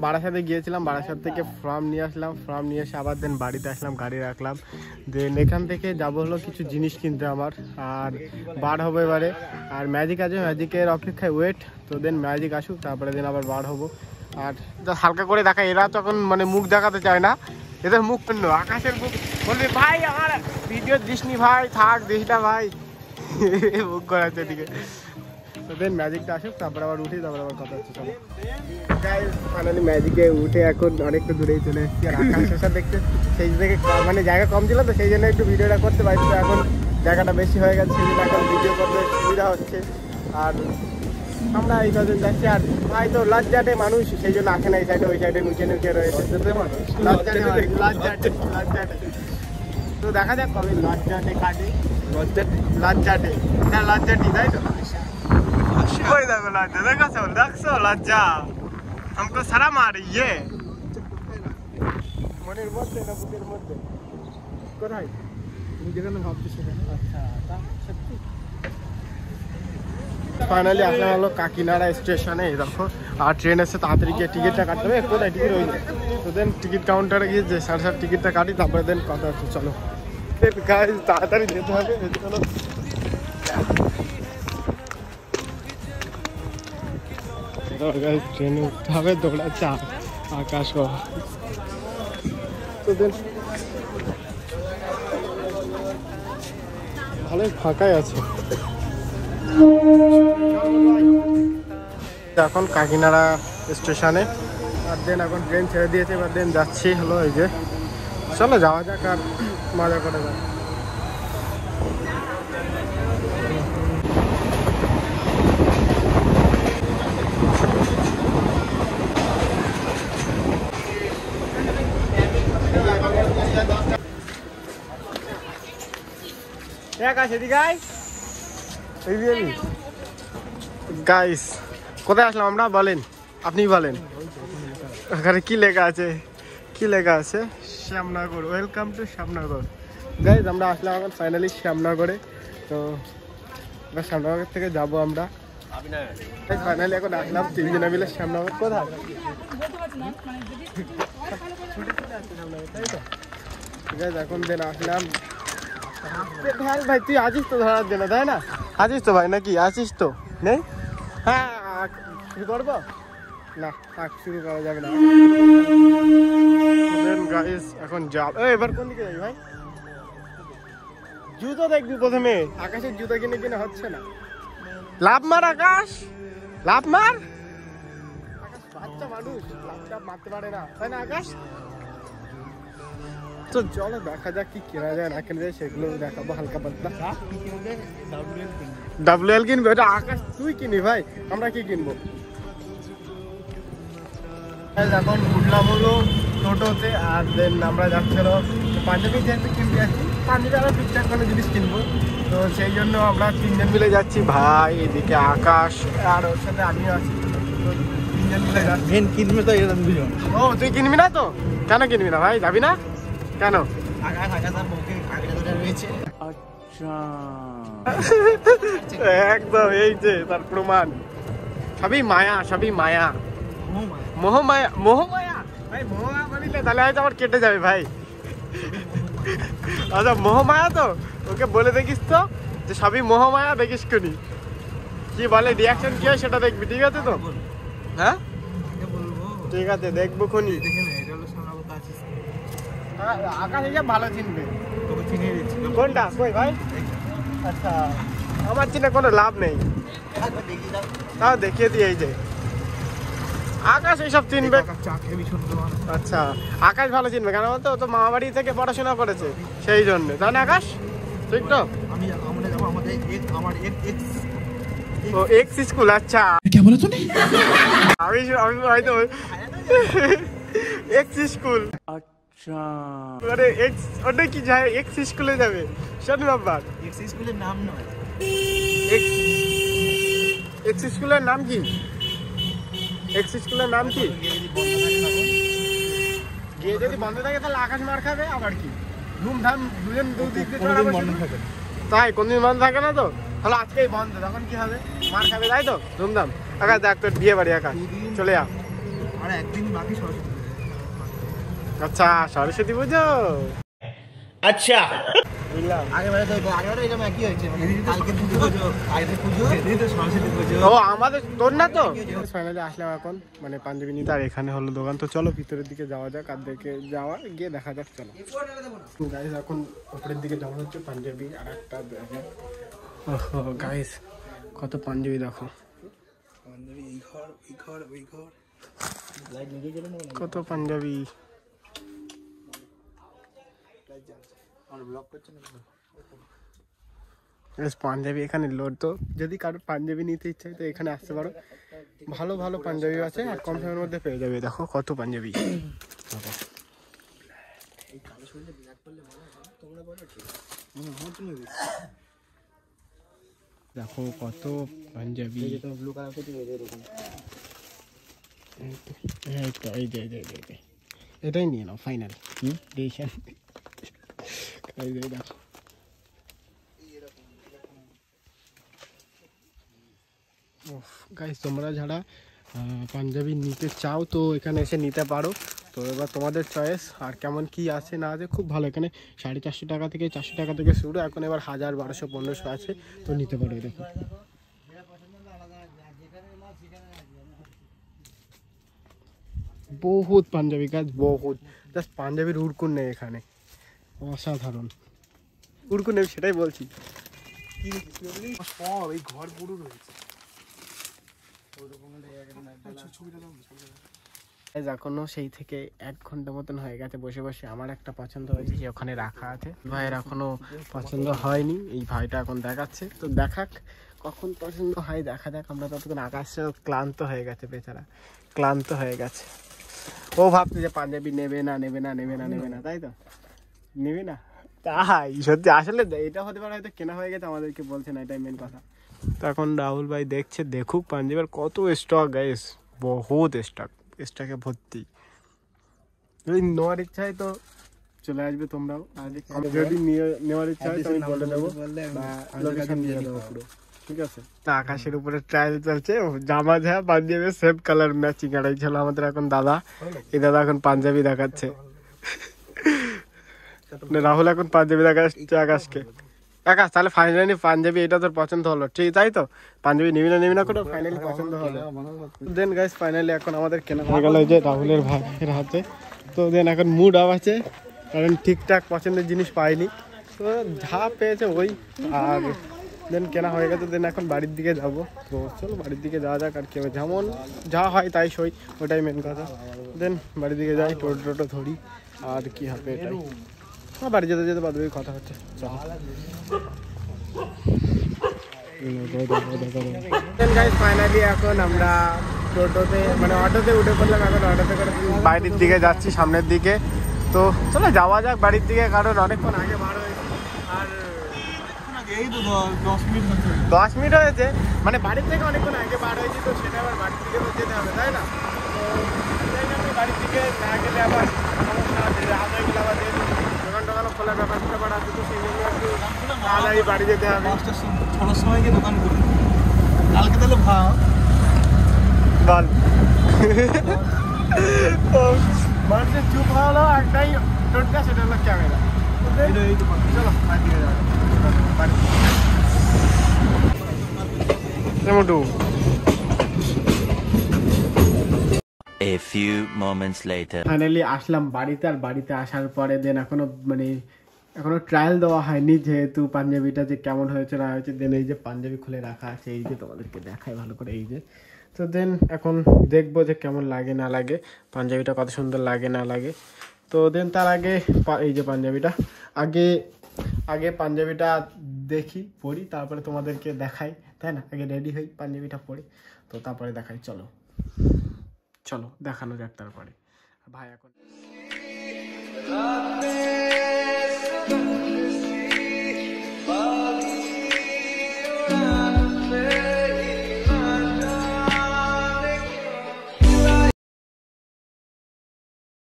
বারাসাতে গিয়েছিলাম, বারাসাত থেকে ফর্ম নিয়ে আসলাম, ফর্ম নিয়ে এসে আবার দেন বাড়িতে আসলাম, গাড়ি রাখলাম। দেন এখান থেকে যাবো হলো কিছু জিনিস কিনতে আমার, আর বার হবো এবারে। আর ম্যাজিক আছে, ম্যাজিকের অপেক্ষায় ওয়েট। তো দেন ম্যাজিক আসুক, তারপরে দেন আবার বার হবো। আর হালকা করে দেখা, এরা তখন মানে মুখ দেখাতে চায় না, এদের মুখ পেন্ন। আকাশের মুখ বলবে ভাই আমার ভিডিও দিসনি ভাই, থাক দিস না ভাই, মুখ করাচ্ছে এদিকে। তো দেন ম্যাজিকটা আসুক, তারপর আবার উঠি, তারপর আবার কথা হচ্ছে। চলো গাইস, ফাইনালি ম্যাজিকে উঠে এখন অনেকটা দূরেই চলে এসেছি। আর আকাশ দেখতে সেই থেকে মানে জায়গা কম ছিল, তো সেই জন্য একটু ভিডিওটা করতে পারছি। তো এখন জায়গাটা বেশি হয়ে গেছে, সেই জন্য এখন ভিডিও করতে সুবিধা হচ্ছে। আর আমরা এই কজন যাচ্ছি, আর ভাই তো লজ্জাটে মানুষ, সেই জন্য আসে না এই সাইডে, ওই সাইডে নুচে নুচে রয়েছে। লজ্জাটে। তো দেখা যাক কবে লজ্জাটে কাটে। লজ্জাটে হ্যাঁ, লজ্জাটি তাই তো। ওই দেখো লজ্জা, দেখছো লজ্জা हमको शर्म आ रही है। মনের মধ্যে না বুকের মধ্যে? কোথায় তুমি যেখানে ভাবছিস সেখানে? আচ্ছা, তা সত্যি। ফাইনালি আসলাম হলো কাকিনাড়া স্টেশনে। এই দেখো, আর ট্রেন এসে তাড়াতাড়ি গিয়ে টিকিটটা কাটতে হবে। কোথায় টিকিট? ওই তো দেন টিকিট কাউন্টারে গিয়ে যে সাড়ে সাত টিকিটটা কাটি, তারপরে দেন কথা হচ্ছে। চলো তাড়াতাড়ি যেতে হবে। চলো ট্রেনে উঠতে হবে, দৌড়াচ্ছে আকাশ। তো দেন ভালোই ফাঁকাই আছে এখন কাকিনাড়া স্টেশনে। আর দেন এখন ট্রেন ছেড়ে দিয়েছে, এবার দেন যাচ্ছি হলো এই যে। চলো যাওয়া যাক আর মজা করা যাক। গাইস কোথায় আসলাম আমরা বলেন, আপনি বলেন। ওখানে কি লেখা আছে? কি লেখা আছে? Shyamnagar, welcome to Shyamnagar. Guys আমরা আসলাম এখন ফাইনালি শ্যামনগরে। তো এবার শ্যামনগর থেকে যাবো আমরা। ফাইনালি এখন আসলাম তিনজনে মিলে শ্যামনগর। কোথায়? তাই তো গাইস, এখন দেন আসলাম। ভাই তুই আছিস তো ধরার জন্য, তাই না? আছিস তো ভাই, নাকি আছিস তো? নেই? হ্যাঁ, শুরু করবো না? শুরু করা যাবে না। গাইস এখন যাব। এবার কোন দিকে যাই ভাই? জুতো দেখবি প্রথমে। আকাশের জুতো কিনে কিনে হচ্ছে না। লাভ মার আকাশ, লাভ মার। আকাশ বাচ্চা মানুষ, লাভটা মারতে পারে না, তাই না আকাশ? তো চলো দেখা যাক কি কেনা যায় না কেনা যায়, সেগুলো দেখাবো হালকা পাতলা। WL কিনবে? ওটা আকাশ তুই কিনি ভাই, আমরা কি কিনবো? এখন উঠলাম হলো টোটোতে, আর দেন আমরা যাচ্ছিল পাঞ্জাবি যেহেতু কিনতে যাচ্ছি, পাঞ্জাবি আমরা ঠিকঠাক কোনো জিনিস কিনবো। তো সেই জন্য আমরা তিনজন মিলে যাচ্ছি, ভাই এদিকে আকাশ আর ওর সাথে আমিও আছি। তো তিনজন মিলে যাচ্ছি। কিনবে তো? ও তুই কিনবি না তো? কেন কিনবি না ভাই? যাবি না কেন? একদম এই যে তার প্রমাণ। সবই মায়া, সবই মায়া, মোহমায়া। মোহমায়া ভাই, মোহমায়া বলিলে তাহলে হয়তো আমার কেটে যাবে ভাই। আচ্ছা মোহমায়া তো ওকে বলে দেখিস তো যে সবই মোহমায়া, দেখিস কোনি কি বলে, রিয়াকশন কি হয় সেটা দেখবি, ঠিক আছে তো? হ্যাঁ ঠিক আছে, দেখবো খুনি। আকাশ এই ভালো চিনবে, কোনটা কই ভাই? আচ্ছা আমার চিনে কোনো লাভ নেই, তাও দেখিয়ে দিই। এই যে আকাশ এইসব চিনবে। আচ্ছা আকাশ ভালো চিনবে কেন বলতো? ও তো মামা বাড়ি থেকে পড়াশোনা করেছে, সেই জন্য, তাই না আকাশ? ঠিক তো? ও এক্স স্কুল। আচ্ছা আমি হয়তো এক্স স্কুল। আরে এক্স ওটা কি যায়? এক্স স্কুলে যাবে? শোন বাবা, এক্স স্কুলের নাম নয়। এক্স স্কুলের নাম কি? এক্স স্কুলের নাম কি? গিয়ে যদি বন্ধ থাকে তাহলে আকাশ মার খাবে। আবার কি ধুমধাম দুজন দুদিক দিয়ে? তাই কোনদিন বন্ধ থাকে না তো? তাহলে আজকেই বন্ধ, তখন কি হবে? মার খাবে, তাই তো? ধুমধাম। আকাশ দেখ তোর বিয়ে বাড়ি, আকাশ চলে যা। আর একদিন বাকি সরস্বতী। আচ্ছা সরস্বতী পুজো। আচ্ছা বুঝলাম। আগেবারে এরকম একই হয়েছে, মানে কালকে পুজো, আজকে পুজো, এদিন তো সরস্বতী পুজো। ও আমাদের তোর না তো। ফাইনালি আসলাম এখন মানে পাঞ্জাবি নিতে, আর এখানে হলো দোকান। তো চলো ভিতরের দিকে যাওয়া যাক, আর দেখে যাওয়া গিয়ে দেখা যাক। চলো গাইস, এখন উপরের দিকে যাওয়া হচ্ছে পাঞ্জাবি আর একটা দেখা। ওহো গাইস, কত পাঞ্জাবি দেখো, কত পাঞ্জাবি। পাঞ্জাবি এখানে লোড। তো যদি কারোর পাঞ্জাবি নিতে ইচ্ছা হয় তো এখানে আসতে পারো, ভালো ভালো পাঞ্জাবি আছে আর কম সময়ের মধ্যে পেয়ে যাবে। দেখো কত পাঞ্জাবি, দেখো কত পাঞ্জাবি। এটাই নিয়ে নাও ফাইনাল ডিসিশন। দেখো গাইস, তোমরা যারা পাঞ্জাবি নিতে চাও তো এখানে এসে নিতে পারো। তো এবার তোমাদের চয়েস আর কেমন কি আছে না আছে। খুব ভালো, এখানে 450 টাকা থেকে 400 টাকা থেকে শুরু, এখন এবার 1000, 1200, 1500 আছে, তো নিতে পারো। দেখো বহুত পাঞ্জাবি গাছ, বহুত। জাস্ট পাঞ্জাবির উড়কুন নেই এখানে, অসাধারণ উড়কুন নেই, সেটাই বলছি। সব এই ঘর পুরো রয়েছে। এখনো সেই থেকে 1 ঘন্টা মতন হয়ে গেছে বসে বসে। আমার একটা পছন্দ হয়েছে, যে ওখানে রাখা আছে। ভাইয়ের এখনো পছন্দ হয়নি, এই ভাইটা এখন দেখাচ্ছে, তো দেখাক কখন পছন্দ হয় দেখা যাক। আমরা ততক্ষণ আকাশে ক্লান্ত হয়ে গেছে, বেচারা ক্লান্ত হয়ে গেছে। ও ভাবছে যে পাঞ্জাবি নেবে না নেবে না নেবে না নেবে না, তাই তো নেবে না। তাই সত্যি আসলে এটা হতে পারে হয়তো কেনা হয়ে গেছে, আমাদেরকে বলছে না, এটাই মেন কথা। তো এখন রাহুল ভাই দেখছে, দেখুক পাঞ্জাবের কত স্টক গাইস, বহুত স্টক, স্টকে ভর্তি। যদি নেওয়ার ইচ্ছা হয় তো চলে আসবে তোমরাও। যদি নেওয়ার ইচ্ছা হয় তো আমি বলে দেবো, লোকেশন দিয়ে দেবো পুরো, ঠিক আছে। আকাশের উপরে ট্রায়াল চলছে, জামা যা পাঞ্জাবি সেম কালার ম্যাচিং। এটাই ছিল আমাদের এখন দাদা, এই দাদা এখন পাঞ্জাবি দেখাচ্ছে। রাহুল এখন পাঞ্জাবি দেখাচ্ছে আকাশকে। আকাশ তাহলে ফাইনালি পাঞ্জাবি এটা তোর পছন্দ হলো, ঠিক তাই তো? পাঞ্জাবি নিবি না করে ফাইনালি পছন্দ হলো। দেন গাইস ফাইনালি এখন আমাদের কেনা হয়ে গেল, যে রাহুলের ভাইয়ের হাতে। তো দেন এখন মুড অফ আছে, কারণ ঠিকঠাক পছন্দের জিনিস পাইনি, তো যা পেয়েছে ওই। আর দেন কেনা হয়ে গেছে, দেন এখন বাড়ির দিকে যাব। তো চলো বাড়ির দিকে যাওয়া যাক, আর কেউ যেমন যা হয় তাই সই, ওটাই মেন কথা। দেন বাড়ির দিকে যাই, টোটো ধরি, আর কি হবে এটাই। বাড়ি যেতে যেতে বাদ কথা হচ্ছে। ফাইনালি এখন আমরা টোটোতে মানে অটোতে উঠে পড়লাম, এখন অটোতে করে বাড়ির দিকে যাচ্ছি, সামনের দিকে। তো চলো যাওয়া যাক বাড়ির দিকে, কারণ অনেকক্ষণ আগে বার হয়েছে। আর এই তো 10 মিনিট হচ্ছে। 10 মিনিট হয়েছে, মানে বাড়ির থেকে অনেকক্ষণ আগে বার হয়েছি, তো সেটা আবার বাড়ির দিকে যেতে হবে, তাই না? তো বাড়ির দিকে না গেলে আবার সমস্যা আছে, রাত হয়ে গেলে আবার দোকান খোলার ব্যাপার আছে, তো সেই জন্য একটু তাড়াতাড়ি বাড়ি যেতে হবে। 6টার সময় গিয়ে দোকান খুলি কালকে, তাহলে ভাব বল। মানুষের চুপ হলো একটাই টোটকা, সেটা হলো ক্যামেরা। চলো বাড়ি দিকে যাবো, Motu. A few moments later. Finally আসলাম বাড়িতে, আর বাড়িতে আসার পরে দেন এখনো ট্রায়াল দেওয়া হয়নি, যেহেতু পাঞ্জাবিটা যে কেমন হয়েছে না হয়েছে। দেন এই যে পাঞ্জাবি খুলে রাখা আছে, এই যে তোমাদেরকে দেখাই ভালো করে, এই যে। তো দেন এখন দেখবো যে কেমন লাগে না লাগে, পাঞ্জাবিটা কত সুন্দর লাগে না লাগে। তো দেন তার আগে এই যে পাঞ্জাবিটা আগে পাঞ্জাবিটা দেখি, পরি, তারপরে তোমাদেরকে দেখাই, তাই না? আগে রেডি হই, পাঞ্জাবিটা পরি, তো তারপরে দেখাই। চলো দেখানো যাক তারপরে। ভাই এখন